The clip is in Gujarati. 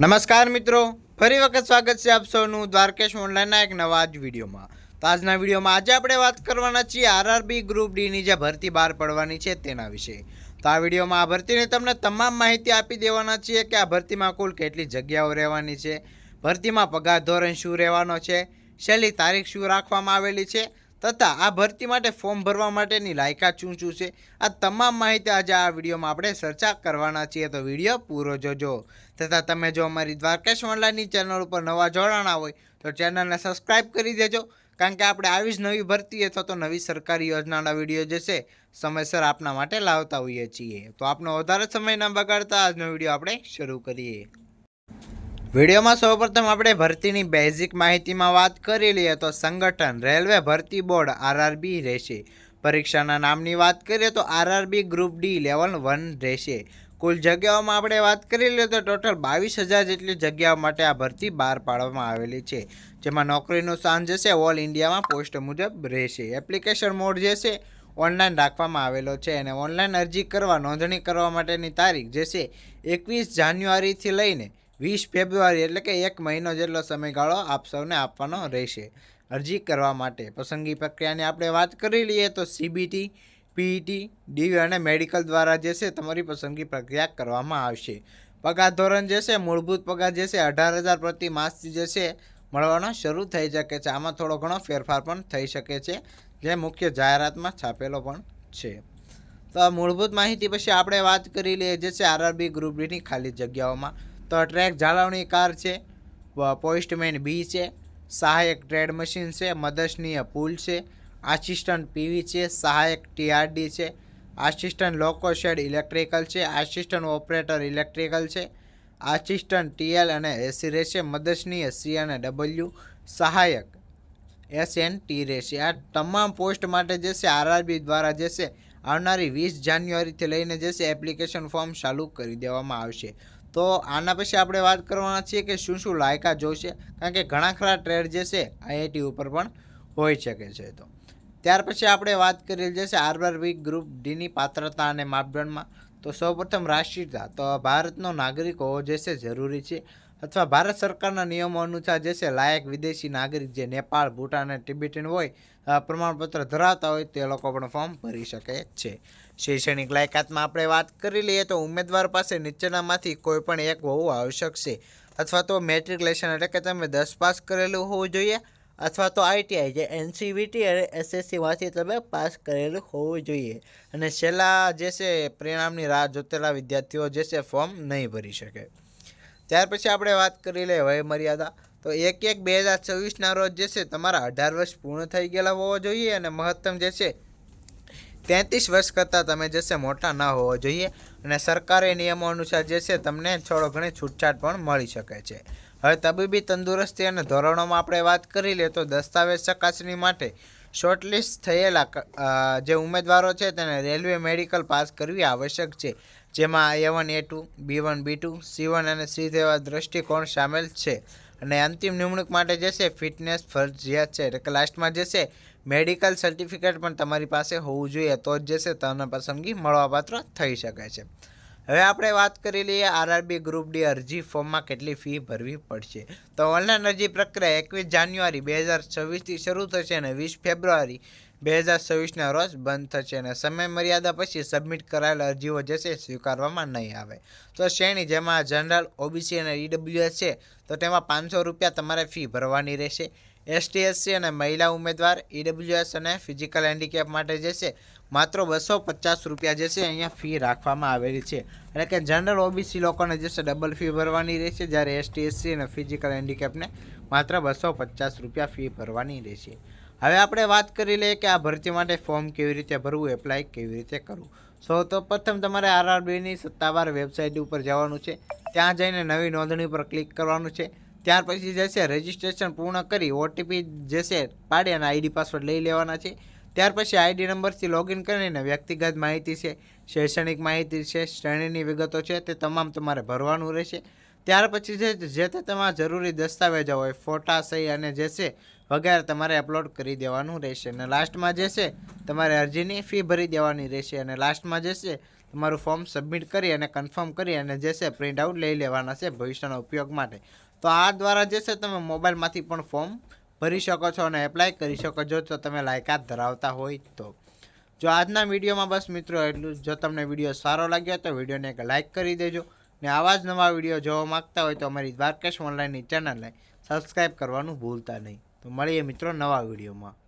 નમસ્કાર મિત્રો, ફરી વખત સ્વાગત છે આપ સૌનું દ્વારકેશ ઓનલાઈનના એક નવા જ વિડીયોમાં. તો આજના વિડીયોમાં આજે આપણે વાત કરવાના છીએ આરઆરબી ગ્રુપ ડીની જે ભરતી બહાર પડવાની છે તેના વિશે. તો આ વિડીયોમાં આ ભરતીની તમને તમામ માહિતી આપી દેવાના છીએ કે આ ભરતીમાં કુલ કેટલી જગ્યાઓ રહેવાની છે, ભરતીમાં પગાર ધોરણ શું રહેવાનો છે, છેલ્લી તારીખ શું રાખવામાં આવેલી છે તથા આ ભરતી માટે ફોર્મ ભરવા માટેની લાયકાત શું શું છે, આ તમામ માહિતી આજે આ વિડીયોમાં આપણે ચર્ચા કરવાના છીએ. તો વિડીયો પૂરો જોજો. તથા તમે જો અમારી દ્વારકેશ ઓનલાઈનની ચેનલ ઉપર નવા જોડાણા હોય તો ચેનલને સબસ્ક્રાઈબ કરી દેજો, કારણ કે આપણે આવી જ નવી ભરતી અથવા તો નવી સરકારી યોજનાના વિડીયો જે છે સમયસર આપના માટે લાવતા હોઈએ છીએ. તો આપનો વધારે સમય ન બગાડતા આજનો વિડીયો આપણે શરૂ કરીએ. વિડીયોમાં સૌપ્રથમ આપણે ભરતીની બેઝિક માહિતીમાં વાત કરી લઈએ તો સંગઠન રેલવે ભરતી બોર્ડ આરઆરબી રહેશે. પરીક્ષાના નામની વાત કરીએ તો આરઆરબી ગ્રુપ ડી લેવલ 1 રહેશે. કુલ જગ્યાઓમાં આપણે વાત કરી લઈએ તો ટોટલ 22,000 જેટલી જગ્યાઓ માટે આ ભરતી બહાર પાડવામાં આવેલી છે, જેમાં નોકરીનું સ્થાન જે છે ઓલ ઇન્ડિયામાં પોસ્ટ મુજબ રહેશે. એપ્લિકેશન મોડ જે છે ઓનલાઈન રાખવામાં આવેલો છે અને ઓનલાઈન અરજી કરવા નોંધણી કરવા માટેની તારીખ જે છે 21 જાન્યુઆરીથી લઈને 20 ફેબ્રુઆરી એટલે કે 1 મહિનો જેટલો સમયગાળો આપ સૌને આપવાનો રહેશે અરજી કરવા માટે. પસંદગી પ્રક્રિયાની આપણે વાત કરી લઈએ તો સીબીટી, પીઈટી, ડીવી અને મેડિકલ દ્વારા જે છે તમારી પસંદગી પ્રક્રિયા કરવામાં આવશે. પગાર ધોરણ જે છે મૂળભૂત પગાર જે છે 18,000 પ્રતિ માસથી જે છે મળવાનો શરૂ થઈ શકે છે. આમાં થોડો ઘણો ફેરફાર પણ થઈ શકે છે, જે મુખ્ય જાહેરાતમાં છાપેલો પણ છે. તો મૂળભૂત માહિતી પછી આપણે વાત કરી લઈએ જે છે આરઆરબી ગ્રુપ ડીની ખાલી જગ્યાઓમાં. તો ટ્રેક જાળવણી કાર છે, પોસ્ટમેન બી છે, સહાયક ટ્રેડ મશીન છે, મદદનીય પુલ છે, આસિસ્ટન્ટ પીવી છે, સહાયક ટીઆરડી છે, આસિસ્ટન્ટ લોકો શેડ ઇલેક્ટ્રિકલ છે, આસિસ્ટન્ટ ઓપરેટર ઇલેક્ટ્રિકલ છે, આસિસ્ટન્ટ ટીએલ અને એસી રહેશે, મદદનીય સી અને ડબલ્યુ, સહાયક એસએનટી રહેશે. આ તમામ પોસ્ટ માટે જે છે આરઆરબી દ્વારા જે છે આવનારી 20 જાન્યુઆરીથી લઈને જે છે એપ્લિકેશન ફોર્મ ચાલુ કરી દેવામાં આવશે. તો આના પછી આપણે વાત કરવાના છીએ કે શું શું લાયકાત જોઈશે, કારણ કે ઘણા ખરા ટ્રેડ જે છે આઈઆઈટી ઉપર પણ હોઈ શકે છે. તો ત્યાર પછી આપણે વાત કરી જે છે આરઆરબી ગ્રુપ ડીની પાત્રતા અને માપદંડમાં. તો સૌપ્રથમ રાષ્ટ્રીયતા, તો ભારતનો નાગરિક હોવો જે છે જરૂરી છે અથવા ભારત સરકારના નિયમો અનુસાર જે છે લાયક વિદેશી નાગરિક જે નેપાળ, ભૂટાન અને તિબેટન હોય પ્રમાણપત્ર ધરાવતા હોય તે લોકો પણ ફોર્મ ભરી શકે છે. શૈક્ષણિક લાયકાતમાં આપણે વાત કરી લઈએ તો ઉમેદવાર પાસે નીચેનામાંથી કોઈ પણ એક હોવું આવશ્યક છે, અથવા તો મેટ્રિક્યુલેશન એટલે કે તમે 10 પાસ કરેલું હોવું જોઈએ, અથવા તો આઈટીઆઈ જે એનસીવીટી અને એસએસસીમાંથી તમે પાસ કરેલું હોવું જોઈએ. અને છેલ્લા જે છે પરિણામની રાહ જોતેલા વિદ્યાર્થીઓ જે છે ફોર્મ નહીં ભરી શકે. ત્યાર પછી આપણે વાત કરી લઈએ વય મર્યાદા. તો 1/1/2024ના રોજ જે છે તમારા 18 વર્ષ પૂર્ણ થઈ ગયેલા હોવા જોઈએ અને મહત્તમ જે છે 33 વર્ષ કરતાં તમે જે છે મોટા ન હોવા જોઈએ. અને સરકારી નિયમો અનુસાર જે છે તમને થોડો ઘણી છૂટછાટ પણ મળી શકે છે. હવે તબીબી તંદુરસ્તી અને ધોરણોમાં આપણે વાત કરી લઈએ તો દસ્તાવેજ ચકાસણી માટે શોર્ટલિસ્ટ થયેલા જે ઉમેદવારો છે તેને રેલવે મેડિકલ પાસ કરવી આવશ્યક છે, જેમાં A1, A2, B1, B2, C1 અને C જેવા દ્રષ્ટિકોણ સામેલ છે. અને અંતિમ નિમણૂક માટે જે છે ફિટનેસ ફરજિયાત છે, એટલે કે લાસ્ટમાં જે છે મેડિકલ સર્ટિફિકેટ પણ તમારી પાસે હોવું જોઈએ, તો જ જે છે તમને પસંદગી મળવાપાત્ર થઈ શકે છે. હવે આપણે વાત કરી લઈએ આરઆરબી ગ્રુપ ડી અરજી ફોર્મમાં કેટલી ફી ભરવી પડશે. તો ઓનલાઈન અરજી પ્રક્રિયા 21 જાન્યુઆરી 2026થી શરૂ થશે અને 20 ફેબ્રુઆરી 2026ના રોજ બંધ થશે અને સમય મર્યાદા પછી સબમિટ કરાયેલ અરજીઓ જે છે સ્વીકારવામાં નહીં આવે. તો શ્રેણી જેમાં જનરલ, ઓબીસી અને ઈડબ્લ્યુએસ છે તો તેમાં 500 રૂપિયા તમારે ફી ભરવાની રહેશે. એસટી, એસસી અને મહિલા ઉમેદવાર, ઈડબ્લ્યુએસ અને ફિઝિકલ હેન્ડીકેપ માટે જે છે માત્ર 250 રૂપિયા જે છે અહીંયા ફી રાખવામાં આવેલી છે. એટલે કે જનરલ ઓબીસી લોકોને જે છે ડબલ ફી ભરવાની રહેશે, જ્યારે એસટી, એસસી અને ફિઝિકલ હેન્ડીકેપને માત્ર 250 રૂપિયા ફી ભરવાની રહેશે. હવે આપણે વાત કરી લઈએ કે આ ભરતી માટે ફોર્મ કેવી રીતે ભરવું, એપ્લાય કેવી રીતે કરવું. સૌપ્રથમ તમારે આરઆરબીની સત્તાવાર વેબસાઇટ ઉપર જવાનું છે, ત્યાં જઈને નવી નોંધણી પર ક્લિક કરવાનું છે. ત્યાર પછી જે છે રજિસ્ટ્રેશન પૂર્ણ કરી ઓટીપી જે છે પાડી અને આઈડી પાસવર્ડ લઈ લેવાના છે. ત્યાર પછી આઈડી નંબરથી લોગિન કરીને વ્યક્તિગત માહિતી છે, શૈક્ષણિક માહિતી છે, શ્રેણીની વિગતો છે તે તમામ તમારે ભરવાનું રહેશે. ત્યાર પછી જે તે તમારા જરૂરી દસ્તાવેજો હોય, ફોટા, સહી અને જે છે વગેરે તમારે અપલોડ કરી દેવાનું રહેશે. અને લાસ્ટમાં જે છે તમારે અરજીની ફી ભરી દેવાની રહેશે. અને લાસ્ટમાં જે છે તમારું ફોર્મ સબમિટ કરી અને કન્ફર્મ કરી અને જે છે પ્રિન્ટ આઉટ લઈ લેવાના છે ભવિષ્યના ઉપયોગ માટે. તો આ દ્વારા જે છે તમે મોબાઈલમાંથી પણ ફોર્મ ભરી શકો છો અને એપ્લાય કરી શકો છો જો તમે લાયકાત ધરાવતા હોય તો. જો આજના વિડીયોમાં બસ મિત્રો એટલું જ. જો તમને વિડીયો સારો લાગ્યો તો વિડીયોને એક લાઇક કરી દેજો ને આવા જ નવા વિડીયો જોવા માંગતા હોય તો અમારી દ્વારકેશ ઓનલાઈનની ચેનલને સબસ્ક્રાઈબ કરવાનું ભૂલતા નહીં. તો મળીએ મિત્રો નવા વિડીયોમાં.